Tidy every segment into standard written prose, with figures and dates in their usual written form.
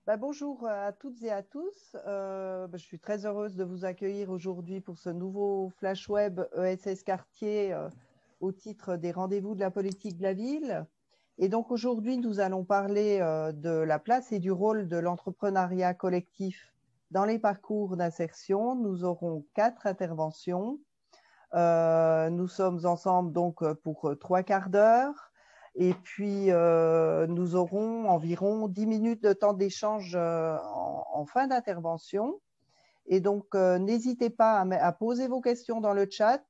Bonjour à toutes et à tous. Je suis très heureuse de vous accueillir aujourd'hui pour ce nouveau Flash Web ESS Quartier au titre des rendez-vous de la politique de la ville. Et donc aujourd'hui, nous allons parler de la place et du rôle de l'entrepreneuriat collectif dans les parcours d'insertion. Nous aurons 4 interventions. Nous sommes ensemble donc pour 3 quarts d'heure. Et puis, nous aurons environ 10 minutes de temps d'échange en fin d'intervention. Et donc, n'hésitez pas à poser vos questions dans le chat.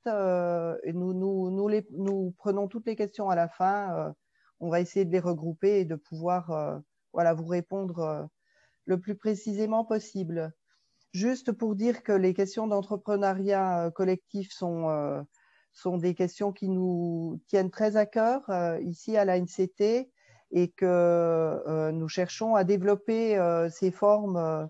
Et nous prenons toutes les questions à la fin. On va essayer de les regrouper et de pouvoir voilà, vous répondre le plus précisément possible. Juste pour dire que les questions d'entrepreneuriat collectif sont des questions qui nous tiennent très à cœur ici à l'ANCT et que nous cherchons à développer ces formes,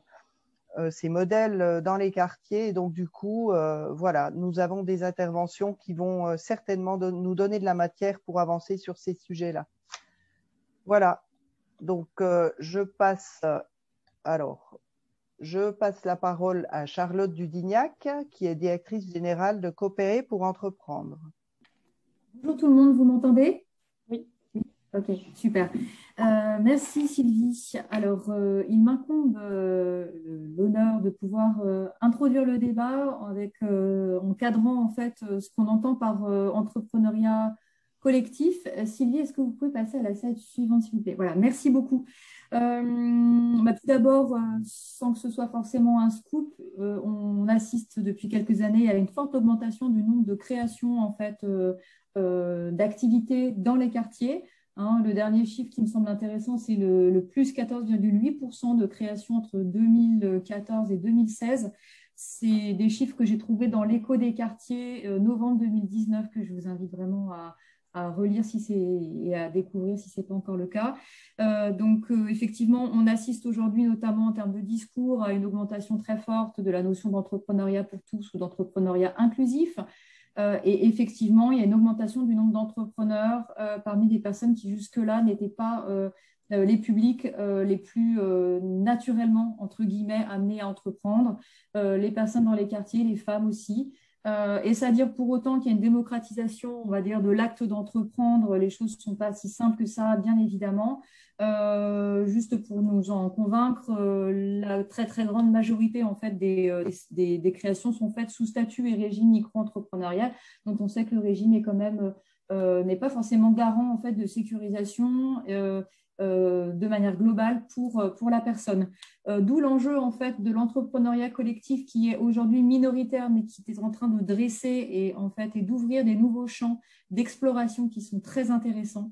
ces modèles dans les quartiers. Et donc, du coup, voilà, nous avons des interventions qui vont certainement nous donner de la matière pour avancer sur ces sujets-là. Voilà, donc je passe alors. Je passe la parole à Charlotte Dudignac, qui est directrice générale de Coopérer pour entreprendre. Bonjour tout le monde, vous m'entendez? Oui. Ok, super. Merci Sylvie. Alors, il m'incombe l'honneur de pouvoir introduire le débat en cadrant en fait ce qu'on entend par entrepreneuriat collectif. Sylvie, est-ce que vous pouvez passer à la slide suivante, s'il vous plaît? Voilà, merci beaucoup. Tout d'abord, sans que ce soit forcément un scoop, on assiste depuis quelques années à une forte augmentation du nombre de créations en fait d'activités dans les quartiers. Le dernier chiffre qui me semble intéressant, c'est le plus 14,8% de création entre 2014 et 2016. C'est des chiffres que j'ai trouvés dans l'écho des quartiers novembre 2019 que je vous invite vraiment à relire et à découvrir si ce n'est pas encore le cas. Effectivement, on assiste aujourd'hui, notamment en termes de discours, à une augmentation très forte de la notion d'entrepreneuriat pour tous ou d'entrepreneuriat inclusif. Et effectivement, il y a une augmentation du nombre d'entrepreneurs parmi des personnes qui jusque-là n'étaient pas les publics les plus naturellement, entre guillemets, amenés à entreprendre, les personnes dans les quartiers, les femmes aussi. Et c'est-à-dire pour autant qu'il y a une démocratisation, on va dire, de l'acte d'entreprendre, les choses ne sont pas si simples que ça, bien évidemment. Juste pour nous en convaincre, la très très grande majorité en fait des créations sont faites sous statut et régime micro-entrepreneurial, dont on sait que le régime est quand même n'est pas forcément garant en fait de sécurisation de manière globale pour la personne. D'où l'enjeu en fait de l'entrepreneuriat collectif qui est aujourd'hui minoritaire mais qui est en train de dresser et d'ouvrir des nouveaux champs d'exploration qui sont très intéressants.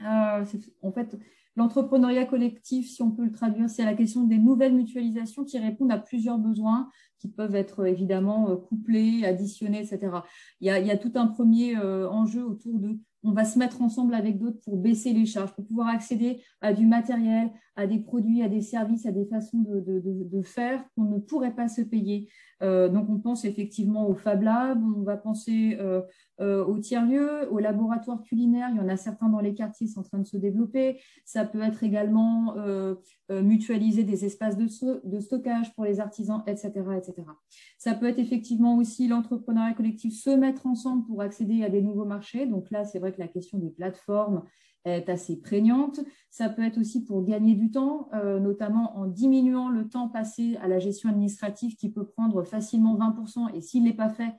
En fait, l'entrepreneuriat collectif, si on peut le traduire, c'est la question des nouvelles mutualisations qui répondent à plusieurs besoins qui peuvent être évidemment couplés, additionnés, etc. Il y a tout un premier enjeu autour de on va se mettre ensemble avec d'autres pour baisser les charges, pour pouvoir accéder à du matériel, à des produits, à des services, à des façons de faire qu'on ne pourrait pas se payer. Donc, on pense effectivement au Fab Lab, on va penser aux tiers-lieux, aux laboratoires culinaires. Il y en a certains dans les quartiers, c'est en train de se développer. Ça peut être également mutualiser des espaces de stockage pour les artisans, etc., etc. Ça peut être effectivement aussi l'entrepreneuriat collectif, se mettre ensemble pour accéder à des nouveaux marchés. Donc là, c'est vrai que la question des plateformes est assez prégnante. Ça peut être aussi pour gagner du temps, notamment en diminuant le temps passé à la gestion administrative qui peut prendre facilement 20%. Et s'il n'est pas fait,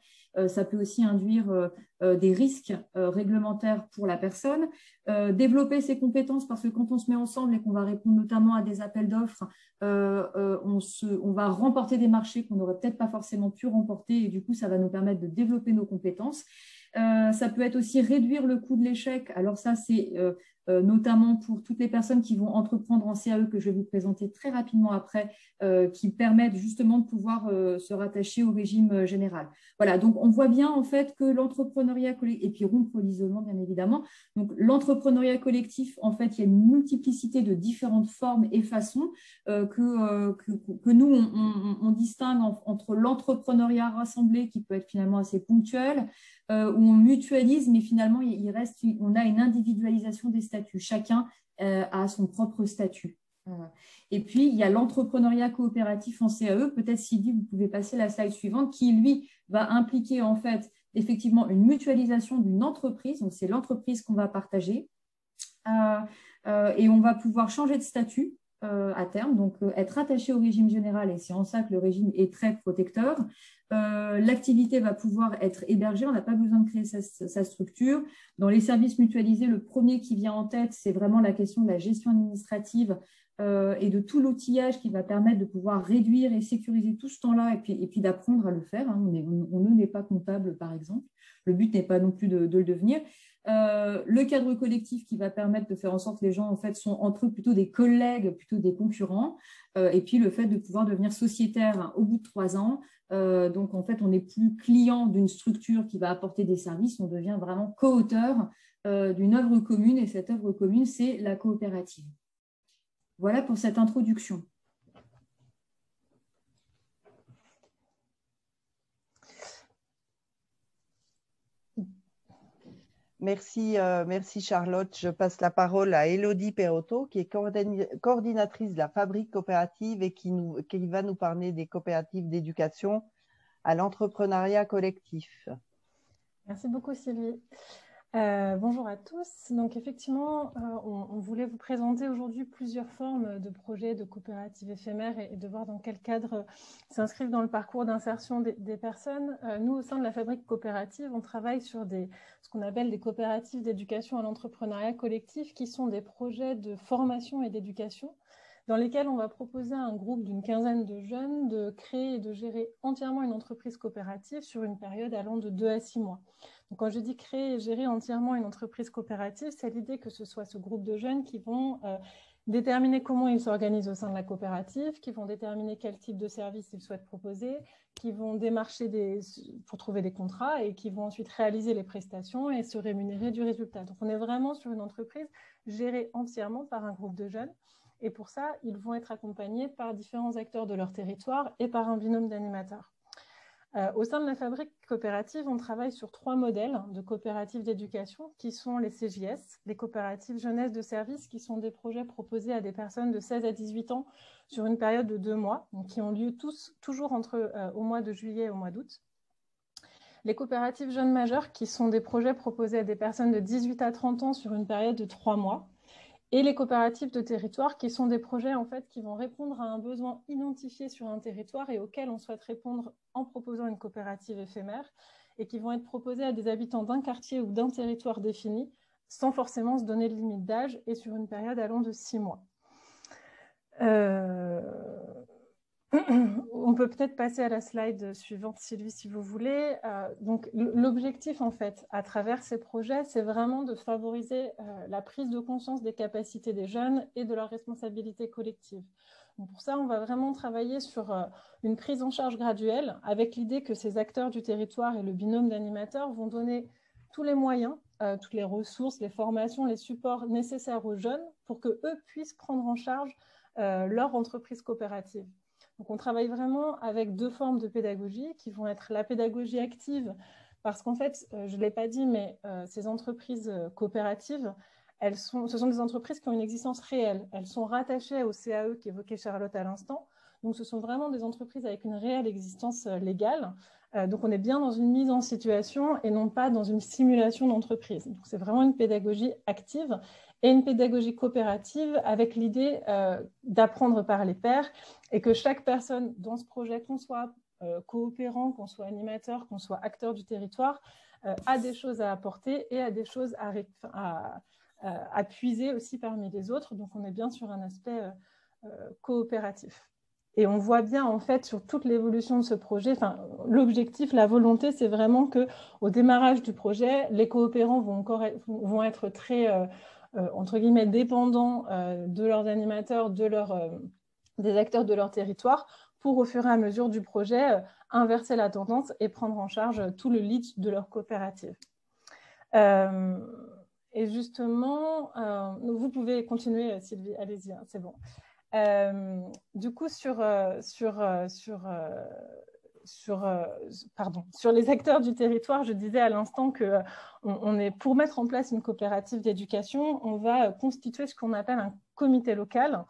ça peut aussi induire des risques réglementaires pour la personne. Développer ses compétences parce que quand on se met ensemble et qu'on va répondre notamment à des appels d'offres, on va remporter des marchés qu'on n'aurait peut-être pas forcément pu remporter et du coup, ça va nous permettre de développer nos compétences. Ça peut être aussi réduire le coût de l'échec. Alors ça, c'est notamment pour toutes les personnes qui vont entreprendre en CAE que je vais vous présenter très rapidement après, qui permettent justement de pouvoir se rattacher au régime général. Voilà, donc on voit bien en fait que l'entrepreneuriat collectif, et puis rompre l'isolement bien évidemment, donc l'entrepreneuriat collectif, en fait, il y a une multiplicité de différentes formes et façons que nous, on distingue entre l'entrepreneuriat rassemblé qui peut être finalement assez ponctuel, où on mutualise, mais finalement, on a une individualisation des statuts. Chacun a son propre statut. Et puis, il y a l'entrepreneuriat coopératif en CAE. Peut-être, Sylvie, vous pouvez passer la slide suivante, qui, lui, va impliquer en fait effectivement une mutualisation d'une entreprise. Donc, c'est l'entreprise qu'on va partager. Et on va pouvoir changer de statut à terme, donc être attaché au régime général, et c'est en ça que le régime est très protecteur. L'activité va pouvoir être hébergée, on n'a pas besoin de créer sa structure. Dans les services mutualisés, le premier qui vient en tête, c'est vraiment la question de la gestion administrative et de tout l'outillage qui va permettre de pouvoir réduire et sécuriser tout ce temps-là et puis d'apprendre à le faire. Hein. On n'est pas comptable, par exemple. Le but n'est pas non plus de le devenir. Le cadre collectif qui va permettre de faire en sorte que les gens en fait, sont entre eux plutôt des collègues, plutôt des concurrents. Et puis le fait de pouvoir devenir sociétaire hein, au bout de 3 ans. Donc en fait, on n'est plus client d'une structure qui va apporter des services, on devient vraiment co-auteur d'une œuvre commune. Et cette œuvre commune, c'est la coopérative. Voilà pour cette introduction. Merci, merci Charlotte. Je passe la parole à Élodie Perotto, qui est coordinatrice de la Fabrique coopérative et qui va nous parler des coopératives d'éducation à l'entrepreneuriat collectif. Merci beaucoup Sylvie. Bonjour à tous. Donc effectivement, on voulait vous présenter aujourd'hui plusieurs formes de projets de coopératives éphémères et de voir dans quel cadre s'inscrivent dans le parcours d'insertion des personnes. Nous, au sein de la Fabrique coopérative, on travaille sur ce qu'on appelle des coopératives d'éducation à l'entrepreneuriat collectif, qui sont des projets de formation et d'éducation dans lesquels on va proposer à un groupe d'une quinzaine de jeunes de créer et de gérer entièrement une entreprise coopérative sur une période allant de 2 à 6 mois. Donc, quand je dis créer et gérer entièrement une entreprise coopérative, c'est l'idée que ce soit ce groupe de jeunes qui vont déterminer comment ils s'organisent au sein de la coopérative, qui vont déterminer quel type de service ils souhaitent proposer, qui vont démarcher pour trouver des contrats et qui vont ensuite réaliser les prestations et se rémunérer du résultat. Donc, on est vraiment sur une entreprise gérée entièrement par un groupe de jeunes. Et pour ça, ils vont être accompagnés par différents acteurs de leur territoire et par un binôme d'animateurs. Au sein de la Fabrique coopérative, on travaille sur 3 modèles de coopératives d'éducation qui sont les CJS, les coopératives jeunesse de service, qui sont des projets proposés à des personnes de 16 à 18 ans sur une période de 2 mois, donc qui ont lieu toujours au mois de juillet et au mois d'août. Les coopératives jeunes majeurs, qui sont des projets proposés à des personnes de 18 à 30 ans sur une période de 3 mois. Et les coopératives de territoire, qui sont des projets en fait, qui vont répondre à un besoin identifié sur un territoire et auquel on souhaite répondre en proposant une coopérative éphémère et qui vont être proposés à des habitants d'un quartier ou d'un territoire défini sans forcément se donner de limite d'âge et sur une période allant de 6 mois. On peut peut-être passer à la slide suivante, Sylvie, si vous voulez. Donc, l'objectif, en fait, à travers ces projets, c'est vraiment de favoriser la prise de conscience des capacités des jeunes et de leur responsabilité collective. Donc, pour ça, on va vraiment travailler sur une prise en charge graduelle avec l'idée que ces acteurs du territoire et le binôme d'animateurs vont donner tous les moyens, toutes les ressources, les formations, les supports nécessaires aux jeunes pour qu'eux puissent prendre en charge leur entreprise coopérative. Donc, on travaille vraiment avec 2 formes de pédagogie qui vont être la pédagogie active, parce qu'en fait, je ne l'ai pas dit, mais ces entreprises coopératives, ce sont des entreprises qui ont une existence réelle. Elles sont rattachées au CAE qu'évoquait Charlotte à l'instant. Donc, ce sont vraiment des entreprises avec une réelle existence légale. Donc, on est bien dans une mise en situation et non pas dans une simulation d'entreprise. Donc, c'est vraiment une pédagogie active et une pédagogie coopérative avec l'idée d'apprendre par les pairs et que chaque personne dans ce projet, qu'on soit coopérant, qu'on soit animateur, qu'on soit acteur du territoire, a des choses à apporter et a des choses à puiser aussi parmi les autres. Donc, on est bien sur un aspect coopératif. Et on voit bien, en fait, sur toute l'évolution de ce projet, l'objectif, la volonté, c'est vraiment qu'au démarrage du projet, les coopérants vont être très, entre guillemets, dépendants de leurs animateurs, des acteurs de leur territoire, pour, au fur et à mesure du projet, inverser la tendance et prendre en charge tout le lead de leur coopérative. Et justement, vous pouvez continuer, Sylvie, allez-y, hein, c'est bon. Du coup, sur les acteurs du territoire, je disais à l'instant que pour mettre en place une coopérative d'éducation, on va constituer ce qu'on appelle un comité local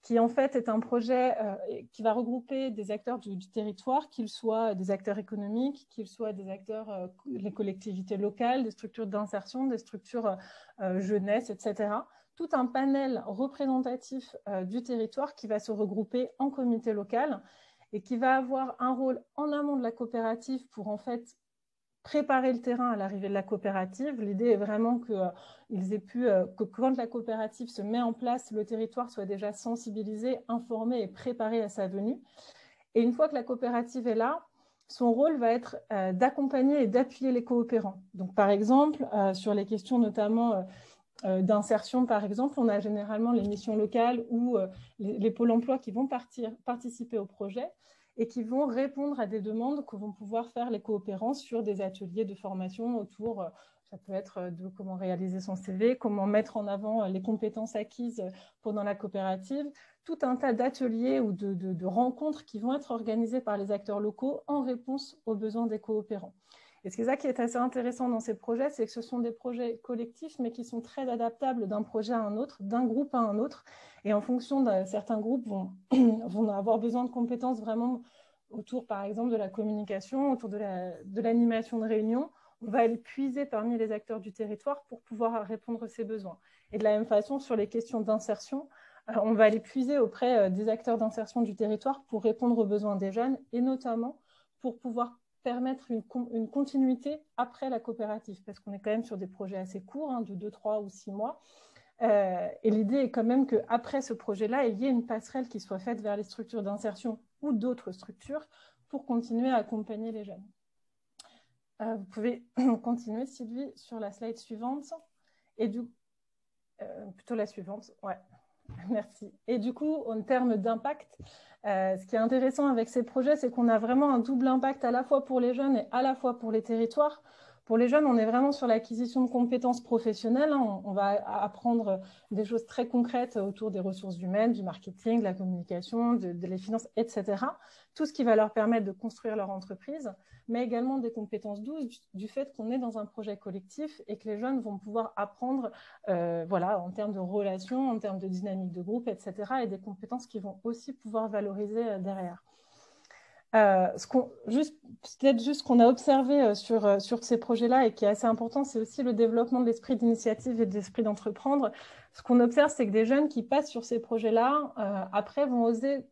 qui en fait est un projet qui va regrouper des acteurs du territoire, qu'ils soient des acteurs économiques, qu'ils soient des acteurs, les collectivités locales, des structures d'insertion, des structures jeunesse, etc. Tout un panel représentatif du territoire qui va se regrouper en comité local et qui va avoir un rôle en amont de la coopérative pour en fait préparer le terrain à l'arrivée de la coopérative. L'idée est vraiment que quand la coopérative se met en place, le territoire soit déjà sensibilisé, informé et préparé à sa venue. Et une fois que la coopérative est là, son rôle va être d'accompagner et d'appuyer les coopérants. Donc, par exemple, sur les questions notamment d'insertion, par exemple, on a généralement les missions locales ou les pôles emploi qui vont participer au projet et qui vont répondre à des demandes que vont pouvoir faire les coopérants sur des ateliers de formation autour, ça peut être de comment réaliser son CV, comment mettre en avant les compétences acquises pendant la coopérative, tout un tas d'ateliers ou de rencontres qui vont être organisées par les acteurs locaux en réponse aux besoins des coopérants. Et c'est ça qui est assez intéressant dans ces projets, c'est que ce sont des projets collectifs, mais qui sont très adaptables d'un projet à un autre, d'un groupe à un autre. Et en fonction de certains groupes vont avoir besoin de compétences vraiment autour, par exemple, de la communication, autour de l'animation de réunions. On va aller puiser parmi les acteurs du territoire pour pouvoir répondre à ces besoins. Et de la même façon, sur les questions d'insertion, on va aller puiser auprès des acteurs d'insertion du territoire pour répondre aux besoins des jeunes et notamment pour pouvoir permettre une continuité après la coopérative, parce qu'on est quand même sur des projets assez courts, de 2, 3 ou 6 mois. Et l'idée est quand même qu'après ce projet-là, il y ait une passerelle qui soit faite vers les structures d'insertion ou d'autres structures pour continuer à accompagner les jeunes. Vous pouvez continuer, Sylvie, sur la slide suivante. Et plutôt la suivante, ouais. Merci. Et du coup, en termes d'impact, ce qui est intéressant avec ces projets, c'est qu'on a vraiment un double impact à la fois pour les jeunes et à la fois pour les territoires. Pour les jeunes, on est vraiment sur l'acquisition de compétences professionnelles. On va apprendre des choses très concrètes autour des ressources humaines, du marketing, de la communication, de les finances, etc. Tout ce qui va leur permettre de construire leur entreprise, mais également des compétences douces du fait qu'on est dans un projet collectif et que les jeunes vont pouvoir apprendre en termes de relations, en termes de dynamique de groupe, etc. et des compétences qui vont aussi pouvoir valoriser derrière. Peut-être juste ce qu'on a observé sur ces projets-là et qui est assez important, c'est aussi le développement de l'esprit d'initiative et de l'esprit d'entreprendre. Ce qu'on observe, c'est que des jeunes qui passent sur ces projets-là, après vont oser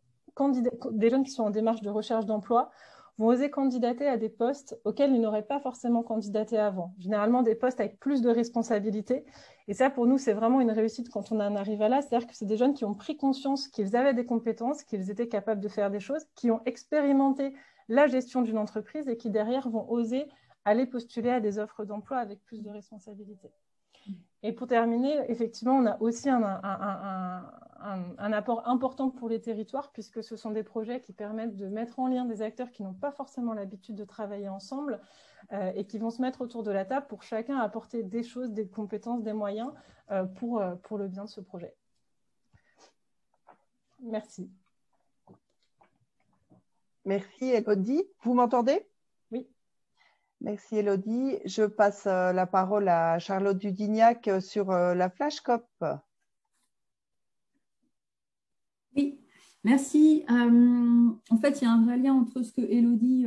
des jeunes qui sont en démarche de recherche d'emploi, vont oser candidater à des postes auxquels ils n'auraient pas forcément candidaté avant. Généralement, des postes avec plus de responsabilités. Et ça, pour nous, c'est vraiment une réussite quand on en arrive à là. C'est-à-dire que c'est des jeunes qui ont pris conscience qu'ils avaient des compétences, qu'ils étaient capables de faire des choses, qui ont expérimenté la gestion d'une entreprise et qui, derrière, vont oser aller postuler à des offres d'emploi avec plus de responsabilités. Et pour terminer, effectivement, on a aussi un apport important pour les territoires, puisque ce sont des projets qui permettent de mettre en lien des acteurs qui n'ont pas forcément l'habitude de travailler ensemble et qui vont se mettre autour de la table pour chacun apporter des choses, des compétences, des moyens pour le bien de ce projet. Merci. Merci, Élodie. Vous m'entendez? Oui. Merci, Élodie. Je passe la parole à Charlotte Dudignac sur la Flash COP. Oui, merci. En fait, il y a un vrai lien entre ce que Élodie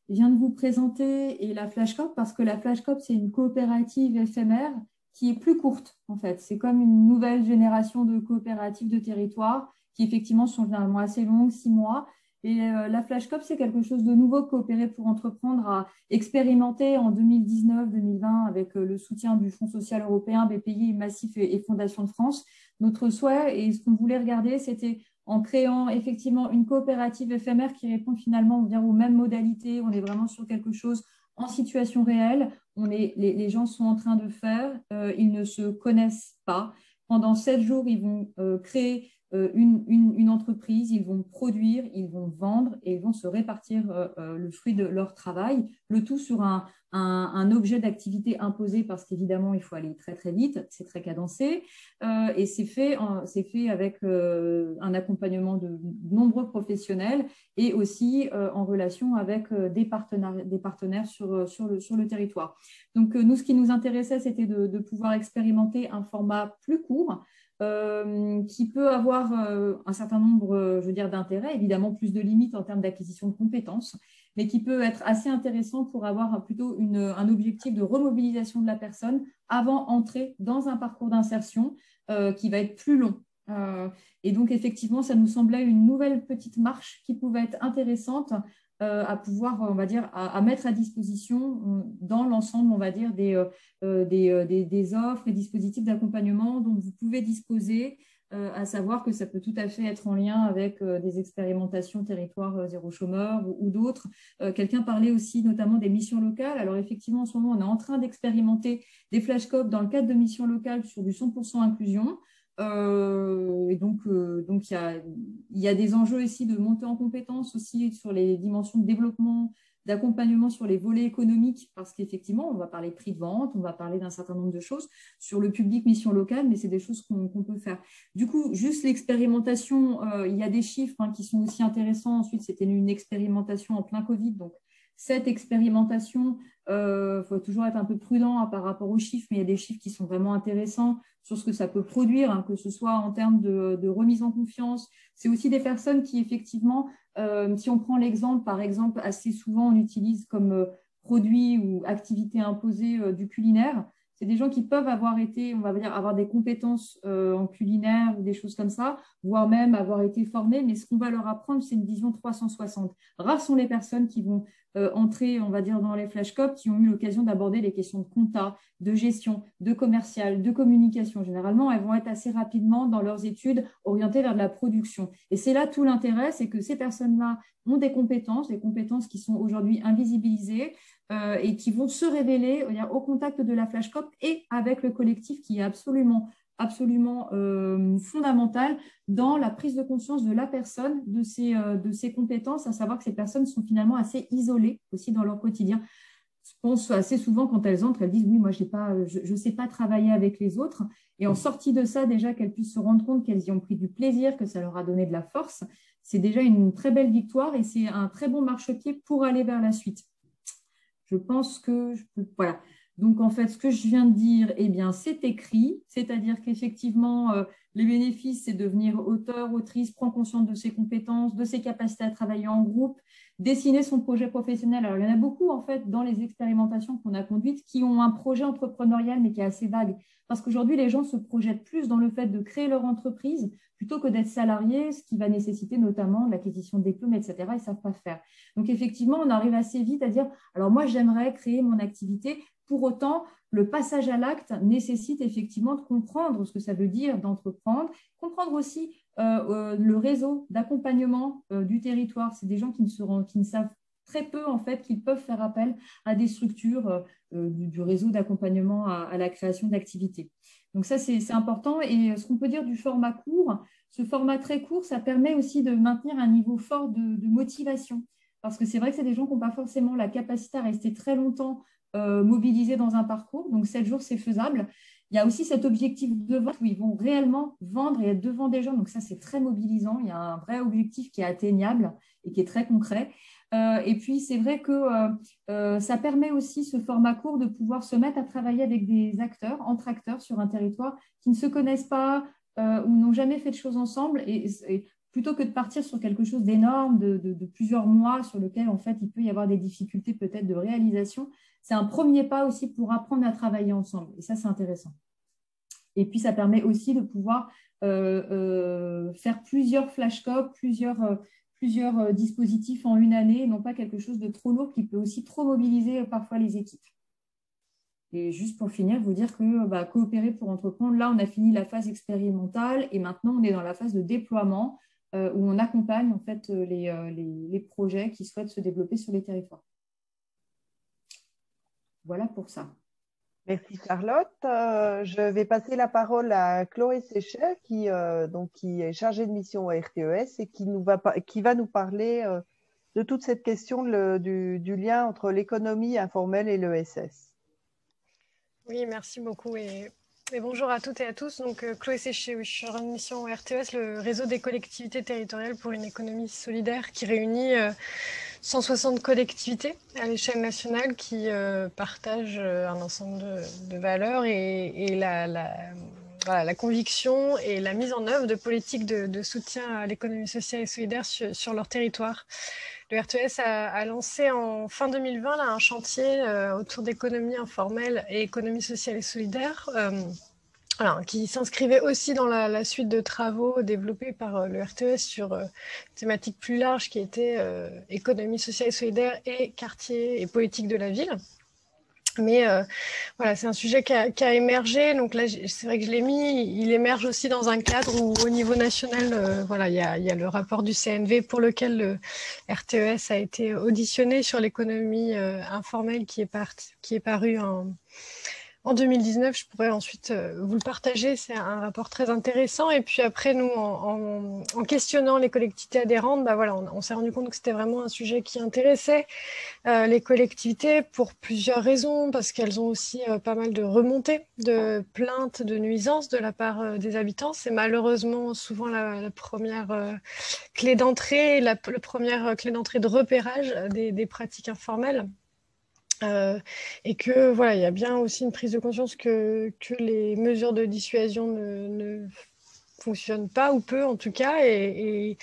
vient de vous présenter et la Flash COP, parce que la Flash COP, c'est une coopérative éphémère qui est plus courte, en fait. C'est comme une nouvelle génération de coopératives de territoire qui, effectivement, sont généralement assez longues, 6 mois. Et la Flash COP, c'est quelque chose de nouveau coopéré pour entreprendre à expérimenter en 2019-2020 avec le soutien du Fonds social européen, BPI, Massif et Fondation de France. Notre souhait et ce qu'on voulait regarder, c'était en créant effectivement une coopérative éphémère qui répond finalement aux mêmes modalités. On est vraiment sur quelque chose en situation réelle. Les gens sont en train de faire, ils ne se connaissent pas. Pendant 7 jours, ils vont créer une entreprise, ils vont produire, ils vont vendre et ils vont se répartir le fruit de leur travail, le tout sur un objet d'activité imposé parce qu'évidemment, il faut aller très, très vite, c'est très cadencé et c'est fait avec un accompagnement de nombreux professionnels et aussi en relation avec des partenaires sur le territoire. Donc, nous, ce qui nous intéressait, c'était de pouvoir expérimenter un format plus court qui peut avoir un certain nombre, je veux dire, d'intérêts, évidemment plus de limites en termes d'acquisition de compétences, mais qui peut être assez intéressant pour avoir plutôt un objectif de remobilisation de la personne avant entrer dans un parcours d'insertion qui va être plus long. Et donc, effectivement, ça nous semblait une nouvelle petite marche qui pouvait être intéressante à pouvoir, on va dire, à mettre à disposition dans l'ensemble, on va dire, des offres et dispositifs d'accompagnement dont vous pouvez disposer, à savoir que ça peut tout à fait être en lien avec des expérimentations territoire zéro chômeur ou d'autres. Quelqu'un parlait aussi notamment des missions locales. Alors, effectivement, en ce moment, on est en train d'expérimenter des flashcopes dans le cadre de missions locales sur du 100% inclusion. Et donc il y a des enjeux ici de montée en compétences aussi sur les dimensions de développement, d'accompagnement sur les volets économiques, parce qu'effectivement, on va parler prix de vente, on va parler d'un certain nombre de choses sur le public mission locale, mais c'est des choses qu'on peut faire. Du coup, juste l'expérimentation, il y a des chiffres qui sont aussi intéressants. Ensuite, c'était une expérimentation en plein Covid, donc cette expérimentation, faut toujours être un peu prudent par rapport aux chiffres, mais il y a des chiffres qui sont vraiment intéressants sur ce que ça peut produire, que ce soit en termes de remise en confiance. C'est aussi des personnes qui, effectivement, si on prend l'exemple, par exemple, assez souvent, on utilise comme produit ou activité imposée du culinaire. C'est des gens qui peuvent avoir été, on va dire, avoir des compétences en culinaire ou des choses comme ça, voire même avoir été formés, mais ce qu'on va leur apprendre, c'est une vision 360. Rares sont les personnes qui vont entrer, on va dire, dans les flashcopes, qui ont eu l'occasion d'aborder les questions de compta, de gestion, de commercial, de communication. Généralement, elles vont être assez rapidement dans leurs études orientées vers de la production. Et c'est là tout l'intérêt, c'est que ces personnes-là ont des compétences qui sont aujourd'hui invisibilisées, et qui vont se révéler au contact de la flashcop et avec le collectif qui est absolument fondamental dans la prise de conscience de la personne, de ses compétences, à savoir que ces personnes sont finalement assez isolées aussi dans leur quotidien. Je pense assez souvent quand elles entrent, elles disent oui, moi je ne sais pas travailler avec les autres. Et en sortie de ça, déjà qu'elles puissent se rendre compte qu'elles y ont pris du plaisir, que ça leur a donné de la force, c'est déjà une très belle victoire et c'est un très bon marchepied pour aller vers la suite. Je pense que voilà. Donc, en fait, ce que je viens de dire, eh bien, c'est écrit, c'est-à-dire qu'effectivement, les bénéfices, c'est devenir auteur, autrice, prendre conscience de ses compétences, de ses capacités à travailler en groupe, dessiner son projet professionnel. Alors, il y en a beaucoup, en fait, dans les expérimentations qu'on a conduites qui ont un projet entrepreneurial, mais qui est assez vague. Parce qu'aujourd'hui, les gens se projettent plus dans le fait de créer leur entreprise plutôt que d'être salariés, ce qui va nécessiter notamment l'acquisition de diplômes, etc. Ils ne savent pas faire. Donc, effectivement, on arrive assez vite à dire, alors moi, j'aimerais créer mon activité. Pour autant, le passage à l'acte nécessite effectivement de comprendre ce que ça veut dire d'entreprendre, comprendre aussi le réseau d'accompagnement du territoire. C'est des gens qui ne savent très peu, en fait, qu'ils peuvent faire appel à des structures du réseau d'accompagnement à la création d'activités. Donc ça, c'est important. Et ce qu'on peut dire du format court, ce format très court, ça permet aussi de maintenir un niveau fort de motivation. Parce que c'est vrai que c'est des gens qui n'ont pas forcément la capacité à rester très longtemps mobilisés dans un parcours. Donc, 7 jours, c'est faisable. Il y a aussi cet objectif de vente où ils vont réellement vendre et être devant des gens. Donc, ça, c'est très mobilisant. Il y a un vrai objectif qui est atteignable et qui est très concret. Et puis, c'est vrai que ça permet aussi, ce format court, de pouvoir se mettre à travailler avec des acteurs, entre acteurs sur un territoire qui ne se connaissent pas ou n'ont jamais fait de choses ensemble. Et plutôt que de partir sur quelque chose d'énorme, de plusieurs mois, sur lequel, en fait, il peut y avoir des difficultés peut-être de réalisation, c'est un premier pas aussi pour apprendre à travailler ensemble. Et ça, c'est intéressant. Et puis, ça permet aussi de pouvoir faire plusieurs flashcopes, plusieurs dispositifs en une année, non pas quelque chose de trop lourd qui peut aussi trop mobiliser parfois les équipes. Et juste pour finir, vous dire que coopérer pour entreprendre, là, on a fini la phase expérimentale et maintenant, on est dans la phase de déploiement où on accompagne en fait les projets qui souhaitent se développer sur les territoires. Voilà pour ça. Merci Charlotte. Je vais passer la parole à Chloé Séchet qui est chargée de mission au RTES et qui va nous parler de toute cette question du lien entre l'économie informelle et l'ESS. Oui, merci beaucoup et bonjour à toutes et à tous. Donc, Chloé Séchet, je suis chargée de mission au RTES, le réseau des collectivités territoriales pour une économie solidaire qui réunit 160 collectivités à l'échelle nationale qui partagent un ensemble de valeurs et la conviction et la mise en œuvre de politiques de soutien à l'économie sociale et solidaire sur leur territoire. Le RTS a lancé en fin 2020 un chantier autour d'économie informelle et économie sociale et solidaire, qui s'inscrivait aussi dans la suite de travaux développés par le RTS sur une thématique plus large qui était économie sociale et solidaire et quartier et politique de la ville. Mais c'est un sujet qui a émergé. Donc là, c'est vrai que je l'ai mis. Il émerge aussi dans un cadre où, au niveau national, il y a le rapport du CNV pour lequel le RTES a été auditionné sur l'économie informelle qui est paru en 2019. Je pourrais ensuite vous le partager. C'est un rapport très intéressant. Et puis après, nous, en questionnant les collectivités adhérentes, on s'est rendu compte que c'était vraiment un sujet qui intéressait les collectivités pour plusieurs raisons, parce qu'elles ont aussi pas mal de remontées, de plaintes, de nuisances de la part des habitants. C'est malheureusement souvent la première clé d'entrée, la première clé d'entrée de repérage des pratiques informelles. Et que il y a bien aussi une prise de conscience que les mesures de dissuasion ne fonctionnent pas, ou peu en tout cas, et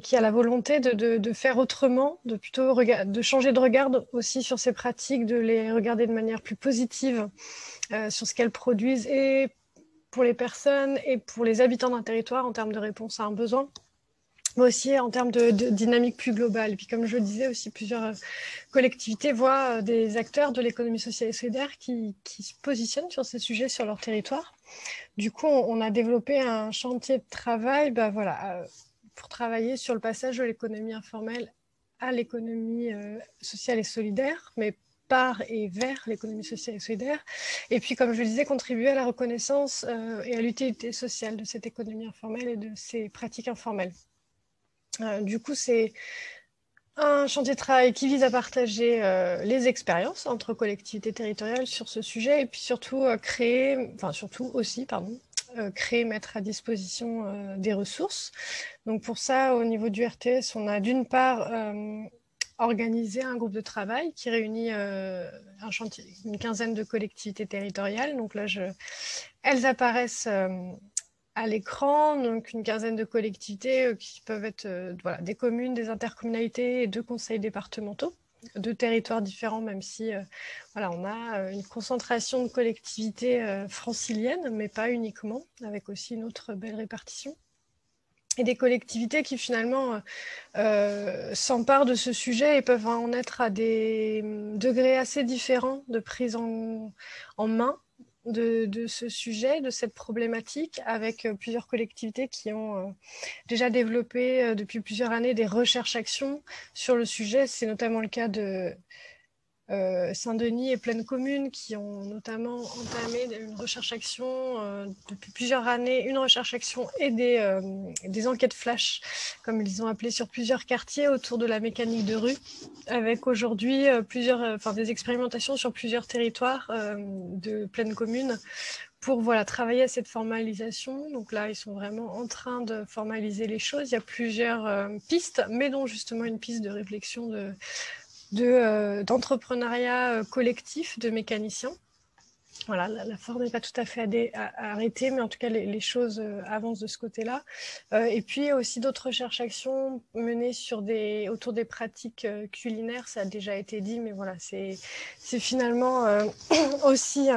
qui a la volonté de faire autrement, de changer de regard aussi sur ces pratiques, de les regarder de manière plus positive sur ce qu'elles produisent, et pour les personnes et pour les habitants d'un territoire en termes de réponse à un besoin, mais aussi en termes de dynamique plus globale. Et puis, comme je le disais aussi, plusieurs collectivités voient des acteurs de l'économie sociale et solidaire qui se positionnent sur ces sujets sur leur territoire. Du coup, on a développé un chantier de travail pour travailler sur le passage de l'économie informelle à l'économie sociale et solidaire, mais par et vers l'économie sociale et solidaire. Et puis, comme je le disais, contribuer à la reconnaissance et à l'utilité sociale de cette économie informelle et de ces pratiques informelles. Du coup, c'est un chantier de travail qui vise à partager les expériences entre collectivités territoriales sur ce sujet, et puis surtout mettre à disposition des ressources. Donc pour ça, au niveau du RTS, on a d'une part organisé un groupe de travail qui réunit une quinzaine de collectivités territoriales. Donc là, elles apparaissent à l'écran, donc une quinzaine de collectivités qui peuvent être des communes, des intercommunalités et 2 conseils départementaux, 2 territoires différents, même si on a une concentration de collectivités franciliennes, mais pas uniquement, avec aussi une autre belle répartition. Et des collectivités qui finalement s'emparent de ce sujet et peuvent en être à des degrés assez différents de prise en main de ce sujet, de cette problématique, avec plusieurs collectivités qui ont déjà développé depuis plusieurs années des recherches-actions sur le sujet. C'est notamment le cas de Saint-Denis et Plaine Commune, qui ont notamment entamé une recherche-action depuis plusieurs années, une recherche-action et des enquêtes flash, comme ils ont appelé, sur plusieurs quartiers autour de la mécanique de rue, avec aujourd'hui des expérimentations sur plusieurs territoires de Plaine Commune pour travailler à cette formalisation. Donc là, ils sont vraiment en train de formaliser les choses. Il y a plusieurs pistes, mais dont justement une piste de réflexion d'entrepreneuriat collectif de mécaniciens. La forme n'est pas tout à fait arrêtée, mais en tout cas, les choses avancent de ce côté-là. Et puis, aussi d'autres recherches-actions menées autour des pratiques culinaires, ça a déjà été dit, mais c'est finalement aussi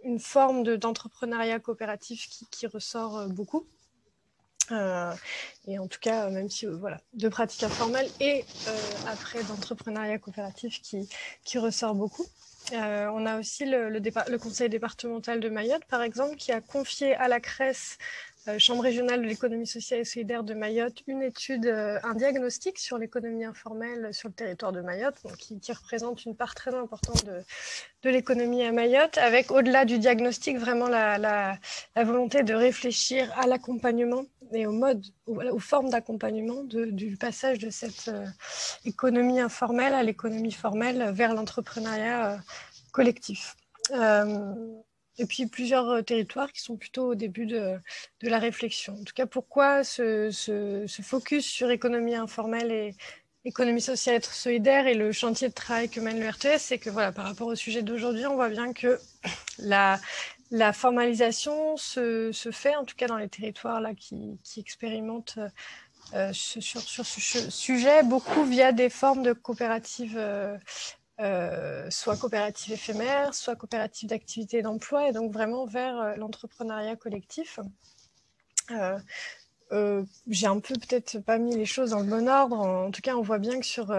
une forme d'entrepreneuriat coopératif qui ressort beaucoup. Et en tout cas, même si de pratiques informelles et après d'entrepreneuriat coopératif qui ressort beaucoup. On a aussi le conseil départemental de Mayotte, par exemple, qui a confié à la CRES, Chambre régionale de l'économie sociale et solidaire de Mayotte, une étude, un diagnostic sur l'économie informelle sur le territoire de Mayotte, donc qui représente une part très importante de l'économie à Mayotte, avec, au-delà du diagnostic, vraiment la volonté de réfléchir à l'accompagnement et aux formes d'accompagnement du passage de cette économie informelle à l'économie formelle vers l'entrepreneuriat collectif. Et puis plusieurs territoires qui sont plutôt au début de la réflexion. En tout cas, pourquoi ce focus sur économie informelle et économie sociale et solidaire et le chantier de travail que mène le RTS, c'est que par rapport au sujet d'aujourd'hui, on voit bien que la formalisation se fait, en tout cas dans les territoires là, qui expérimentent sur ce sujet, beaucoup via des formes de coopératives, soit coopératives éphémères, soit coopératives d'activité et d'emploi, et donc vraiment vers l'entrepreneuriat collectif. J'ai un peu peut-être pas mis les choses dans le bon ordre. En tout cas, on voit bien que sur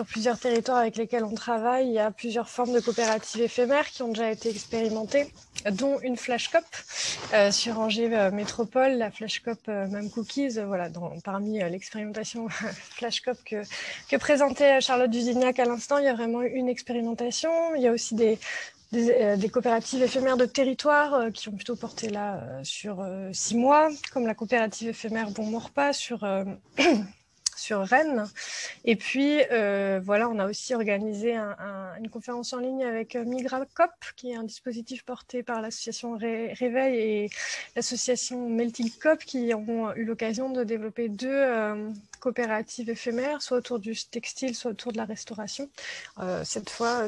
plusieurs territoires avec lesquels on travaille, il y a plusieurs formes de coopératives éphémères qui ont déjà été expérimentées, dont une Flash Cop sur Angers Métropole, la Flash Cop Même Cookies. Voilà, parmi l'expérimentation Flash Cop que présentait Charlotte Dusignac à l'instant, il y a vraiment une expérimentation. Il y a aussi des coopératives éphémères de territoire qui ont plutôt porté là sur 6 mois, comme la coopérative éphémère Bon Morpas sur Rennes. Et puis, voilà, on a aussi organisé une conférence en ligne avec MigraCop, qui est un dispositif porté par l'association Réveil et l'association Melting Cop, qui ont eu l'occasion de développer 2 coopératives éphémères, soit autour du textile, soit autour de la restauration, cette fois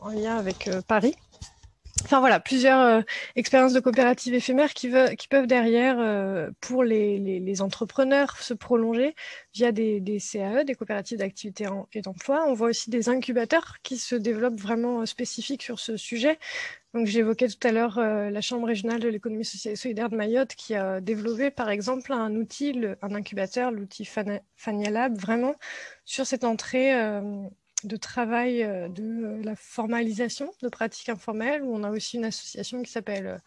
en lien avec Paris. Enfin voilà, plusieurs expériences de coopératives éphémères qui peuvent derrière, pour les entrepreneurs, se prolonger via des CAE, des coopératives d'activité et d'emploi. On voit aussi des incubateurs qui se développent vraiment spécifiques sur ce sujet. Donc j'évoquais tout à l'heure la Chambre régionale de l'économie sociale et solidaire de Mayotte qui a développé par exemple un outil, un incubateur, l'outil Fania Lab, vraiment sur cette entrée de travail de la formalisation de pratiques informelles, où on a aussi une association qui s'appelle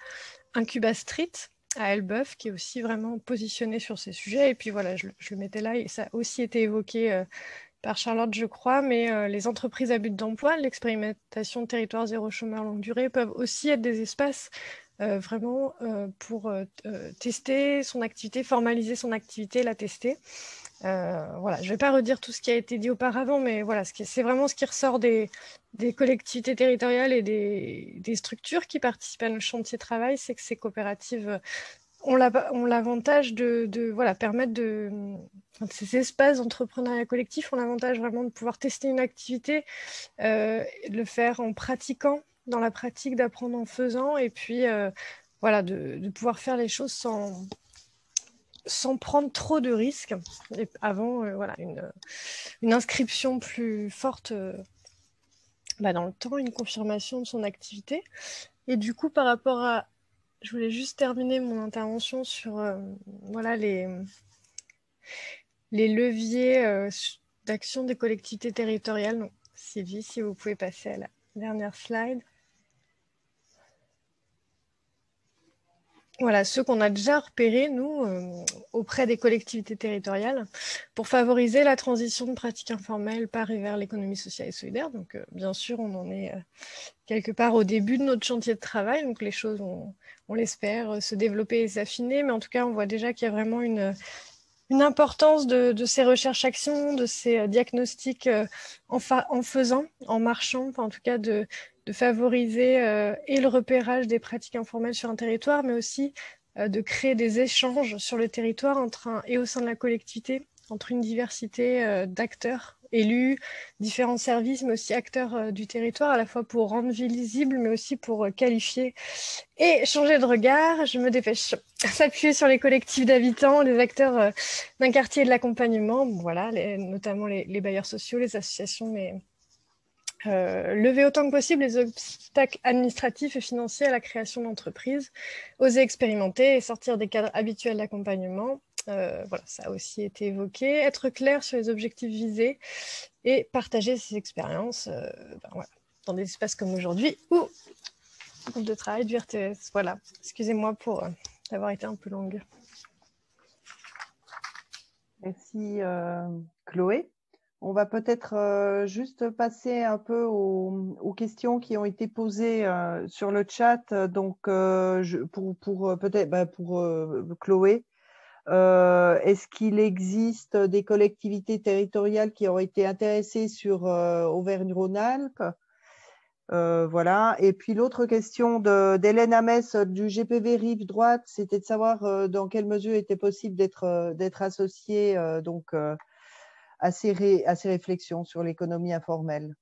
Incuba Street à Elbeuf, qui est aussi vraiment positionnée sur ces sujets. Et puis voilà, je le mettais là, et ça a aussi été évoqué par Charlotte, je crois, mais les entreprises à but d'emploi, l'expérimentation territoire zéro chômeur longue durée, peuvent aussi être des espaces vraiment pour tester son activité, formaliser son activité, la tester. Voilà, je ne vais pas redire tout ce qui a été dit auparavant, mais voilà, c'est vraiment ce qui ressort des collectivités territoriales et des structures qui participent à nos chantiers de travail, c'est que ces coopératives ont l'avantage de voilà, permettre ces espaces d'entrepreneuriat collectif ont l'avantage vraiment de pouvoir tester une activité, de le faire en pratiquant, dans la pratique, d'apprendre en faisant, et puis voilà, de pouvoir faire les choses sans prendre trop de risques, et avant voilà, une inscription plus forte dans le temps, une confirmation de son activité. Et du coup, par rapport à... Je voulais juste terminer mon intervention sur voilà, les leviers d'action des collectivités territoriales. Donc, Sylvie, si vous pouvez passer à la dernière slide. Voilà, ceux qu'on a déjà repérés, nous, auprès des collectivités territoriales, pour favoriser la transition de pratiques informelles par et vers l'économie sociale et solidaire. Donc, bien sûr, on en est quelque part au début de notre chantier de travail. Donc, les choses, on l'espère, se développer et s'affiner. Mais en tout cas, on voit déjà qu'il y a vraiment une importance de ces recherches-actions, de ces diagnostics en faisant, en marchant, enfin, en tout cas de favoriser et le repérage des pratiques informelles sur un territoire, mais aussi de créer des échanges sur le territoire et au sein de la collectivité, entre une diversité d'acteurs, élus, différents services, mais aussi acteurs du territoire, à la fois pour rendre visible, mais aussi pour qualifier et changer de regard. Je me dépêche. S'appuyer sur les collectifs d'habitants, les acteurs d'un quartier et de l'accompagnement, voilà, notamment les bailleurs sociaux, les associations, mais lever autant que possible les obstacles administratifs et financiers à la création d'entreprises, oser expérimenter et sortir des cadres habituels d'accompagnement. Voilà, ça a aussi été évoqué. Être clair sur les objectifs visés et partager ses expériences voilà, dans des espaces comme aujourd'hui ou groupe de travail du RTS. Voilà, excusez-moi pour avoir été un peu longue. Merci Chloé. On va peut-être juste passer un peu aux questions qui ont été posées sur le chat. Donc, peut-être pour Chloé, est-ce qu'il existe des collectivités territoriales qui ont été intéressées sur Auvergne-Rhône-Alpes? Voilà. Et puis l'autre question d'Hélène Hamès du GPV Rive Droite, c'était de savoir dans quelle mesure il était possible d'être associé à ces réflexions sur l'économie informelle.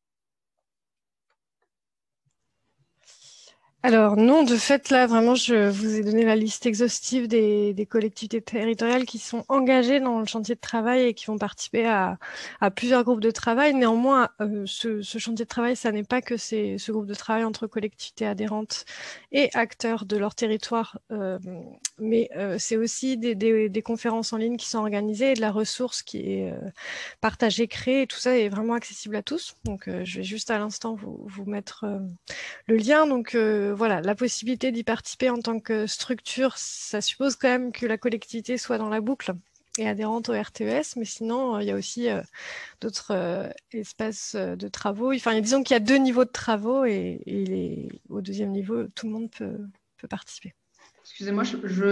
Alors non, de fait, là, vraiment, je vous ai donné la liste exhaustive des collectivités territoriales qui sont engagées dans le chantier de travail et qui vont participer à plusieurs groupes de travail. Néanmoins, ce chantier de travail, ça n'est pas que ce groupe de travail entre collectivités adhérentes et acteurs de leur territoire, mais c'est aussi des conférences en ligne qui sont organisées et de la ressource qui est partagée, créée, et tout ça est vraiment accessible à tous. Donc, je vais juste à l'instant vous mettre le lien. Donc voilà, la possibilité d'y participer en tant que structure, ça suppose quand même que la collectivité soit dans la boucle et adhérente au RTES, mais sinon, il y a aussi d'autres espaces de travaux. Enfin, disons qu'il y a 2 niveaux de travaux et au 2e niveau, tout le monde peut participer. Excusez-moi,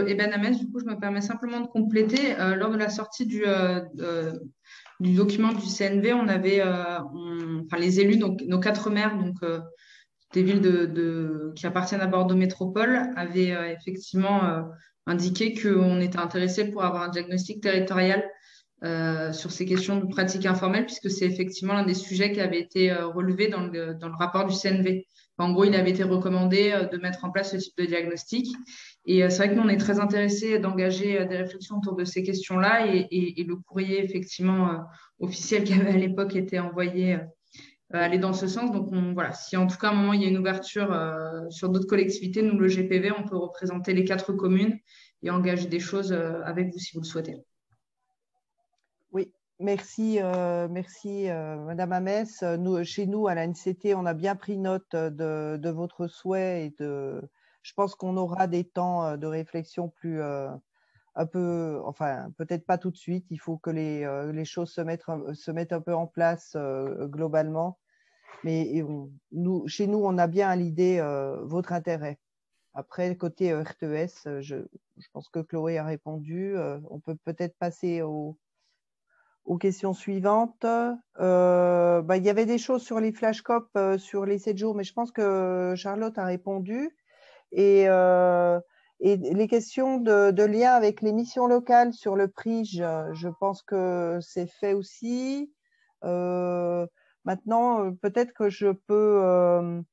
Eben Hamès, du coup, je me permets simplement de compléter. Lors de la sortie du document du CNV, on avait enfin, les élus, donc nos 4 maires, donc des villes qui appartiennent à Bordeaux Métropole, avaient effectivement indiqué qu'on était intéressé pour avoir un diagnostic territorial sur ces questions de pratique informelle, puisque c'est effectivement l'un des sujets qui avait été relevé dans le rapport du CNV. En gros, il avait été recommandé de mettre en place ce type de diagnostic. Et c'est vrai que nous, on est très intéressés d'engager des réflexions autour de ces questions-là. Et le courrier, effectivement, officiel qui avait à l'époque été envoyé aller dans ce sens. Donc, voilà, si en tout cas, à un moment, il y a une ouverture sur d'autres collectivités, nous, le GPV, on peut représenter les 4 communes et engager des choses avec vous si vous le souhaitez. Oui, merci, Madame Hamès. Chez nous, à l'ANCT, on a bien pris note de votre souhait je pense qu'on aura des temps de réflexion plus un peu, enfin, peut-être pas tout de suite. Il faut que les choses se mettent un peu en place globalement. Mais chez nous, on a bien à l'idée votre intérêt. Après, côté RTES, je pense que Chloé a répondu. On peut peut-être passer aux questions suivantes. Il y avait des choses sur les flash COP sur les 7 jours, mais je pense que Charlotte a répondu. Et les questions de lien avec les missions locales sur le prix, je pense que c'est fait aussi. Maintenant, peut-être que je peux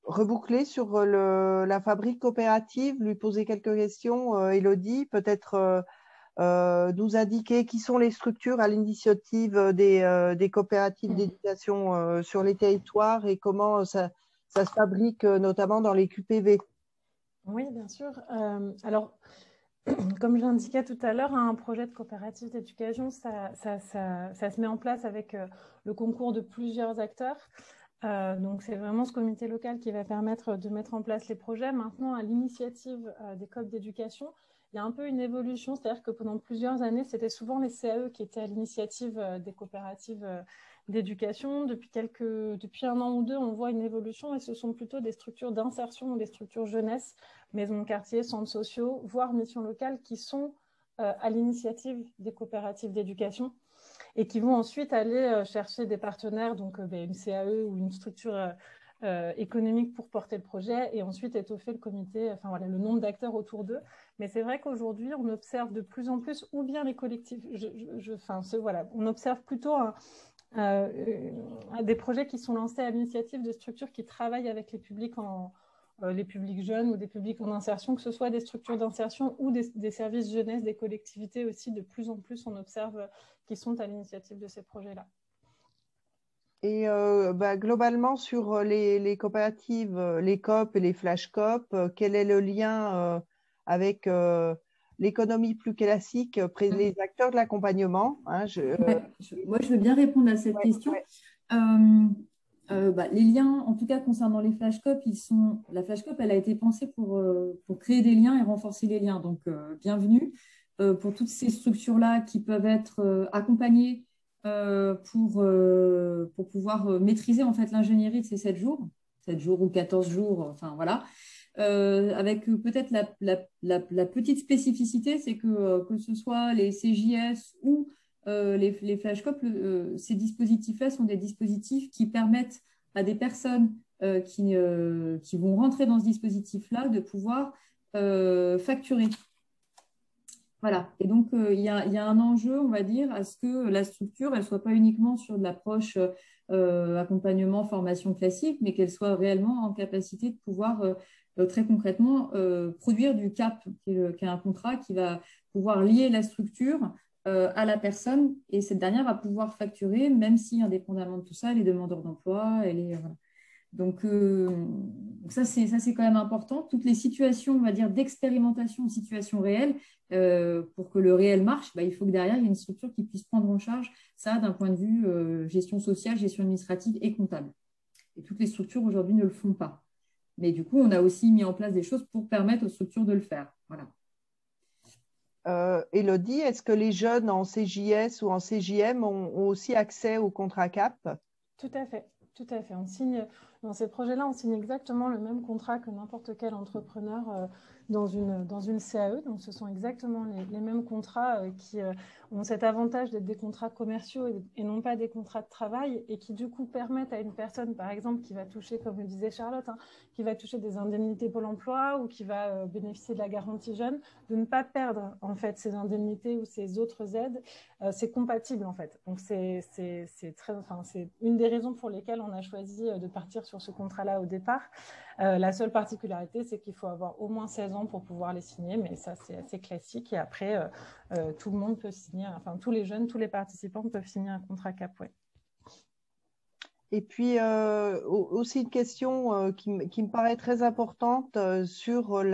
reboucler sur la fabrique coopérative, lui poser quelques questions. Élodie, peut-être nous indiquer qui sont les structures à l'initiative des coopératives d'éducation sur les territoires et comment ça se fabrique notamment dans les QPV. Oui, bien sûr. Alors, comme je l'indiquais tout à l'heure, un projet de coopérative d'éducation, ça se met en place avec le concours de plusieurs acteurs. Donc, c'est vraiment ce comité local qui va permettre de mettre en place les projets. Maintenant, à l'initiative des COP d'éducation, il y a un peu une évolution, c'est-à-dire que pendant plusieurs années, c'était souvent les CAE qui étaient à l'initiative des coopératives d'éducation. Depuis 1 an ou 2, on voit une évolution et ce sont plutôt des structures d'insertion ou des structures jeunesse, maisons de quartier, centres sociaux, voire missions locales qui sont à l'initiative des coopératives d'éducation et qui vont ensuite aller chercher des partenaires, donc une CAE ou une structure économique pour porter le projet et ensuite étoffer le comité, enfin voilà, le nombre d'acteurs autour d'eux. Mais c'est vrai qu'aujourd'hui, on observe de plus en plus, ou bien les collectifs, voilà, on observe plutôt des projets qui sont lancés à l'initiative de structures qui travaillent avec les publics les publics jeunes ou des publics en insertion, que ce soit des structures d'insertion ou des services jeunesse, des collectivités aussi, de plus en plus on observe qui sont à l'initiative de ces projets-là. Et globalement, sur les coopératives, les COP et les flash COP, quel est le lien avec l'économie plus classique, les acteurs de l'accompagnement Moi, je veux bien répondre à cette question. Les liens, en tout cas concernant les flash COP, la flash COP, elle a été pensée pour créer des liens et renforcer les liens. Donc, bienvenue pour toutes ces structures-là qui peuvent être accompagnées pour pouvoir maîtriser en fait l'ingénierie de ces 7 jours ou 14 jours, enfin voilà. Avec peut-être la petite spécificité, c'est que ce soit les CJS ou les flash COP, ces dispositifs-là sont des dispositifs qui permettent à des personnes qui vont rentrer dans ce dispositif-là de pouvoir facturer. Voilà. Et donc, il y a un enjeu, on va dire, à ce que la structure, elle ne soit pas uniquement sur de l'approche accompagnement, formation classique, mais qu'elles soient réellement en capacité de pouvoir très concrètement produire du CAP, qui est un contrat qui va pouvoir lier la structure à la personne, et cette dernière va pouvoir facturer, même si indépendamment de tout ça, elle est demandeur d'emploi, voilà. Donc ça c'est quand même important. Toutes les situations, on va dire, d'expérimentation, de situation réelle, pour que le réel marche, il faut que derrière, il y ait une structure qui puisse prendre en charge ça d'un point de vue gestion sociale, gestion administrative et comptable. Et toutes les structures aujourd'hui ne le font pas. Mais du coup, on a aussi mis en place des choses pour permettre aux structures de le faire. Voilà. Élodie, est-ce que les jeunes en CJS ou en CJM ont aussi accès au contrat CAP? Tout à fait. Tout à fait. On signe, dans ces projets-là, on signe exactement le même contrat que n'importe quel entrepreneur dans une CAE. Donc, ce sont exactement les mêmes contrats qui ont cet avantage d'être des contrats commerciaux et non pas des contrats de travail, et qui, du coup, permettent à une personne, par exemple, qui va toucher, comme le disait Charlotte, qui va toucher des indemnités Pôle emploi ou qui va bénéficier de la garantie jeune, de ne pas perdre, en fait, ces indemnités ou ces autres aides. C'est compatible, en fait. Donc, c'est une des raisons pour lesquelles on a choisi de partir sur ce contrat-là au départ. La seule particularité, c'est qu'il faut avoir au moins 16 ans pour pouvoir les signer, mais ça, c'est assez classique. Et après, tout le monde peut signer, enfin, tous les jeunes, tous les participants peuvent signer un contrat CAP. Ouais. Et puis, aussi une question qui me paraît très importante sur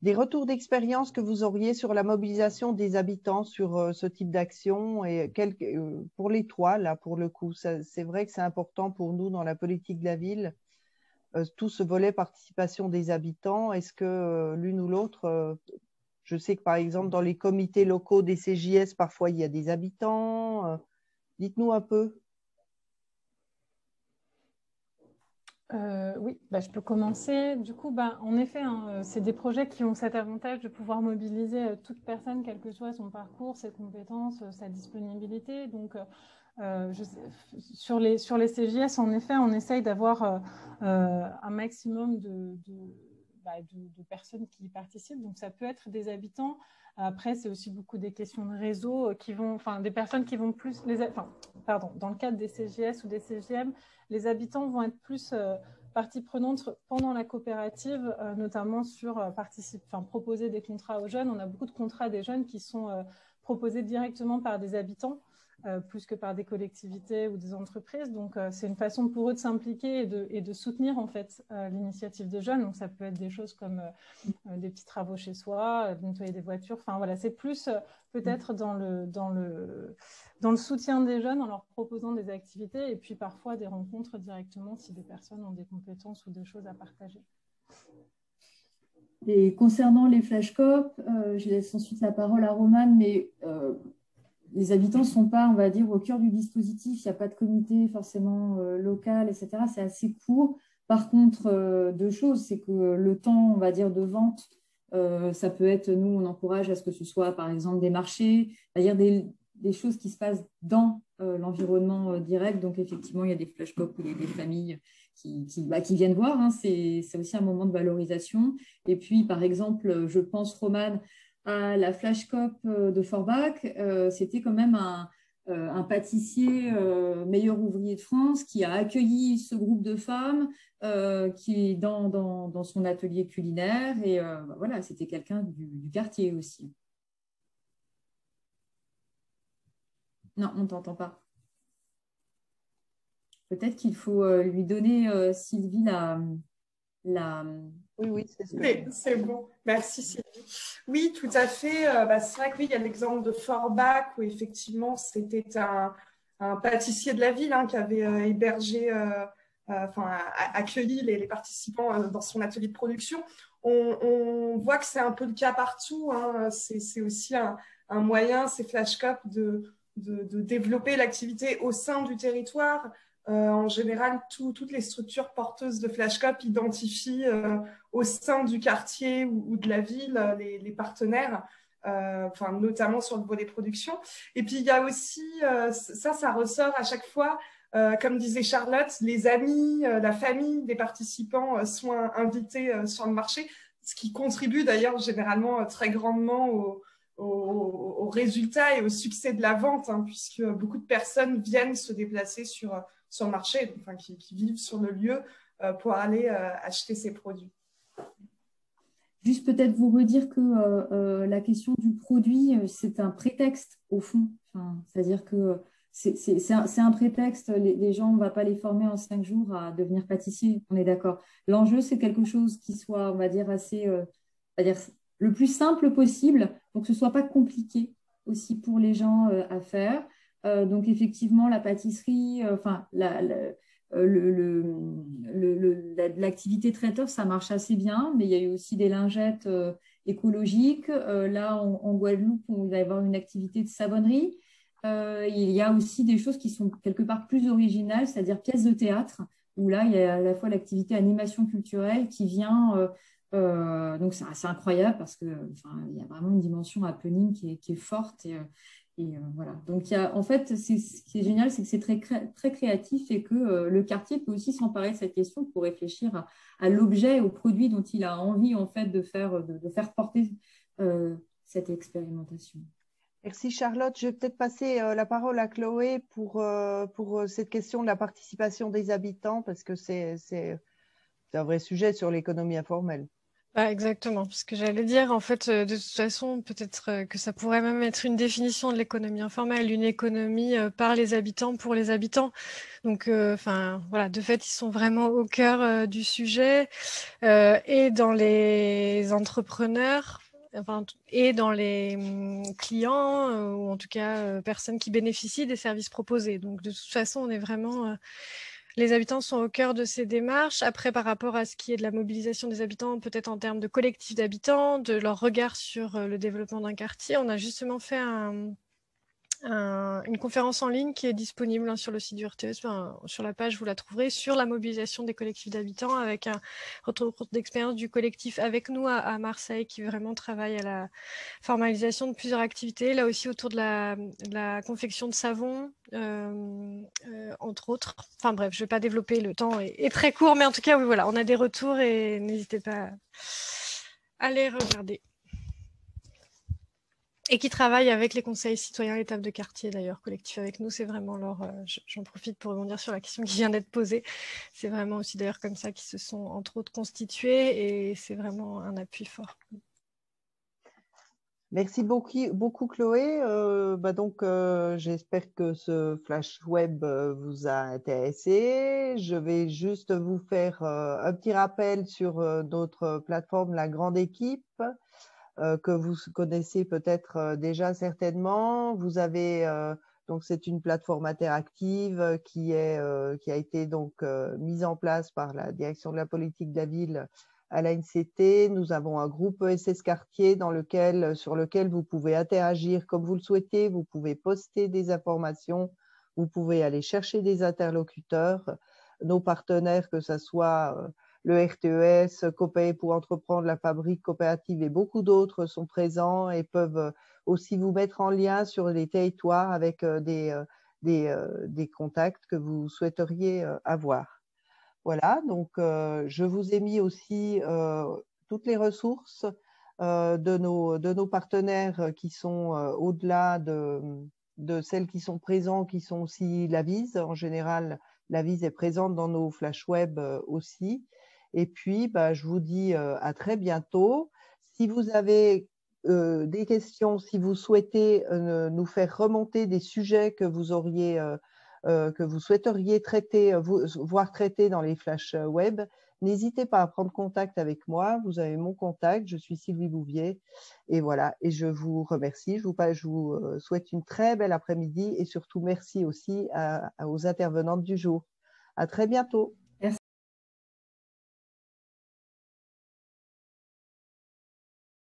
des retours d'expérience que vous auriez sur la mobilisation des habitants sur ce type d'action, et pour les toits, là, pour le coup. C'est vrai que c'est important pour nous dans la politique de la ville, tout ce volet participation des habitants. Est-ce que l'une ou l'autre, je sais que par exemple dans les comités locaux des CJS, parfois il y a des habitants. Dites-nous un peu. Oui, je peux commencer. Du coup, en effet, c'est des projets qui ont cet avantage de pouvoir mobiliser toute personne, quel que soit son parcours, ses compétences, sa disponibilité. Donc, sur les CJS, en effet, on essaye d'avoir un maximum de personnes qui y participent. Donc, ça peut être des habitants. Après, c'est aussi beaucoup des questions de réseau des personnes qui vont plus, dans le cadre des CJS ou des CGM, les habitants vont être plus partie prenante pendant la coopérative, notamment sur proposer des contrats aux jeunes. On a beaucoup de contrats des jeunes qui sont proposés directement par des habitants, plus que par des collectivités ou des entreprises. Donc, c'est une façon pour eux de s'impliquer et de soutenir en fait l'initiative des jeunes. Donc, ça peut être des choses comme des petits travaux chez soi, nettoyer des voitures. Enfin, voilà, c'est plus peut-être dans le soutien des jeunes en leur proposant des activités et puis parfois des rencontres directement si des personnes ont des compétences ou des choses à partager. Et concernant les flashcopes, je laisse ensuite la parole à Romane, mais les habitants ne sont pas, on va dire, au cœur du dispositif. Il n'y a pas de comité forcément local, etc. C'est assez court. Par contre, deux choses, c'est que le temps, on va dire, de vente, ça peut être, nous, on encourage à ce que ce soit, par exemple, des marchés, c'est-à-dire des choses qui se passent dans l'environnement direct. Donc, effectivement, il y a des flashcopes où il y a des familles qui viennent voir. C'est aussi un moment de valorisation. Et puis, par exemple, je pense, Romane, à la Flashcop de Forbach, c'était quand même un pâtissier meilleur ouvrier de France qui a accueilli ce groupe de femmes qui est dans son atelier culinaire. Et voilà, c'était quelqu'un du quartier aussi. Non, on ne t'entend pas. Peut-être qu'il faut lui donner, Sylvie, Oui, c'est ce que c'est bon. Merci Sylvie. Oui, tout à fait. C'est vrai que oui, il y a l'exemple de Forbach où effectivement c'était un pâtissier de la ville qui avait hébergé, accueilli les participants dans son atelier de production. On voit que c'est un peu le cas partout. C'est aussi un moyen, ces flashcopes, de développer l'activité au sein du territoire. En général, toutes les structures porteuses de flashcop identifient au sein du quartier ou de la ville les partenaires, notamment sur le volet production. Et puis, il y a aussi, ça ressort à chaque fois, comme disait Charlotte, les amis, la famille des participants sont invités sur le marché, ce qui contribue d'ailleurs généralement très grandement au résultat et au succès de la vente, puisque beaucoup de personnes viennent se déplacer sur sur le marché, enfin, qui vivent sur le lieu pour aller acheter ces produits. Juste peut-être vous redire que la question du produit, c'est un prétexte au fond. Enfin, c'est-à-dire que c'est un prétexte. Les gens, on ne va pas les former en 5 jours à devenir pâtissier, on est d'accord. L'enjeu, c'est quelque chose qui soit, on va dire, assez, on va dire, le plus simple possible pour que ce ne soit pas compliqué aussi pour les gens à faire. Donc, effectivement, la pâtisserie, l'activité traiteur, ça marche assez bien, mais il y a eu aussi des lingettes écologiques. Là, en Guadeloupe, il va y avoir une activité de savonnerie. Il y a aussi des choses qui sont quelque part plus originales, c'est-à-dire pièces de théâtre, où là, il y a à la fois l'activité animation culturelle qui vient. Donc, c'est incroyable parce qu'il y a vraiment une dimension happening qui est forte. Voilà. Donc, en fait, ce qui est génial, c'est que c'est très créatif et que le quartier peut aussi s'emparer de cette question pour réfléchir à l'objet, au produit dont il a envie en fait, de faire porter cette expérimentation. Merci Charlotte. Je vais peut-être passer la parole à Chloé pour cette question de la participation des habitants parce que c'est un vrai sujet sur l'économie informelle. Exactement, parce que j'allais dire, en fait, de toute façon, peut-être que ça pourrait même être une définition de l'économie informelle, une économie par les habitants, pour les habitants. Donc, voilà, de fait, ils sont vraiment au cœur du sujet et dans les entrepreneurs, et dans les clients, ou en tout cas, personnes qui bénéficient des services proposés. Donc, de toute façon, on est vraiment... Les habitants sont au cœur de ces démarches. Après, par rapport à ce qui est de la mobilisation des habitants, peut-être en termes de collectifs d'habitants, de leur regard sur le développement d'un quartier, on a justement fait une conférence en ligne qui est disponible sur le site du RTS, sur la page, vous la trouverez, sur la mobilisation des collectifs d'habitants, avec un retour d'expérience du collectif avec nous à Marseille, qui vraiment travaille à la formalisation de plusieurs activités, là aussi autour de la confection de savon, entre autres. Enfin bref, je ne vais pas développer, le temps est très court, mais en tout cas, oui, voilà, on a des retours et n'hésitez pas à les regarder. Et qui travaillent avec les conseils citoyens, les tables de quartier d'ailleurs, collectif avec nous, c'est vraiment leur... J'en profite pour rebondir sur la question qui vient d'être posée. C'est vraiment aussi d'ailleurs comme ça qu'ils se sont entre autres constitués et c'est vraiment un appui fort. Merci beaucoup Chloé. J'espère que ce flash web vous a intéressé. Je vais juste vous faire un petit rappel sur notre plateforme La Grande Équipe. Que vous connaissez peut-être déjà certainement. Vous avez donc c'est une plateforme interactive qui a été donc mise en place par la direction de la politique de la ville à l'ANCT. Nous avons un groupe ESS Quartier sur lequel vous pouvez interagir comme vous le souhaitez. Vous pouvez poster des informations, vous pouvez aller chercher des interlocuteurs, nos partenaires, que ce soit le RTES, Copé pour entreprendre, la Fabrique coopérative et beaucoup d'autres sont présents et peuvent aussi vous mettre en lien sur les territoires avec des contacts que vous souhaiteriez avoir. Voilà, donc je vous ai mis aussi toutes les ressources de nos partenaires qui sont au-delà de celles qui sont présentes, qui sont aussi l'Avise. En général, l'Avise est présente dans nos flash web aussi. Et puis, je vous dis à très bientôt. Si vous avez des questions, si vous souhaitez nous faire remonter des sujets que vous souhaiteriez voir traités dans les flash web, n'hésitez pas à prendre contact avec moi. Vous avez mon contact, je suis Sylvie Bouvier. Et voilà, et je vous remercie. Je vous souhaite une très belle après-midi et surtout merci aussi aux intervenantes du jour. À très bientôt.